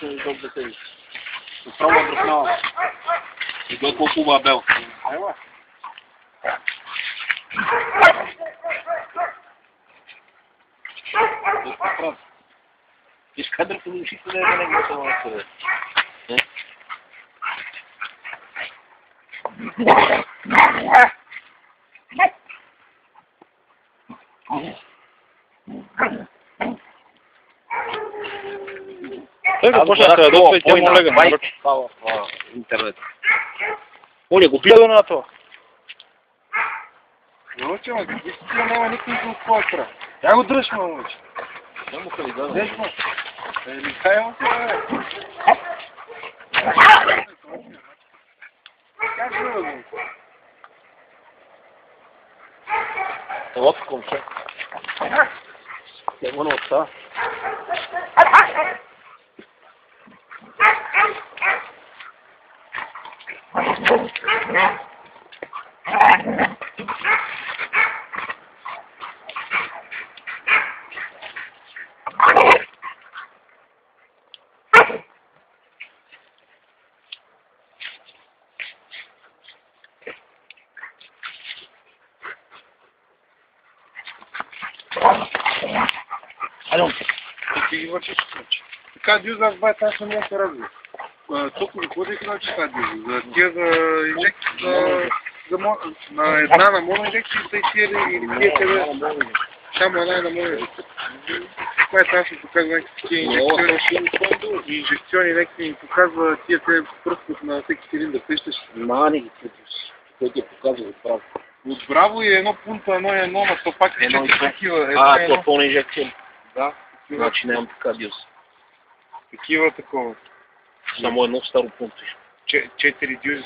се изобщо да се вижда. Пробва друг много. И той колко хубава бел. Ева. Виж кадър по душите да е да не го само на съвет. Той почна да се ядосва и тя му лега на ръч. В интернет. Оле, го пия на това. Момче, ма, действително няма никой от твоя страна. Я го дръж, момче. Не му хали, да. Дръж му. Михайло се, бе. Как го разум? Вот комче. Те го на отца. Ти ги вършиш, момче. Така дюза в бай, аз съм я се развил. Тук ми ходих на чета дюза. За тия за инжекции, на една на моно инжекцията и тия или тия тебе. Само една на моно инжекция. Това аз ми показва някакви инжекциони, някакви ми показва тия те пръстът на всеки цилиндър. Тъщаш. Мани ги критиш. Той ти е показва отправо. От Браво и едно пунта, едно, но то пак е 4 такива. Това е пълна инжекция. Да. Значи нямам така диос. Такива такова. Само едно старо пункто. 4 дюзи.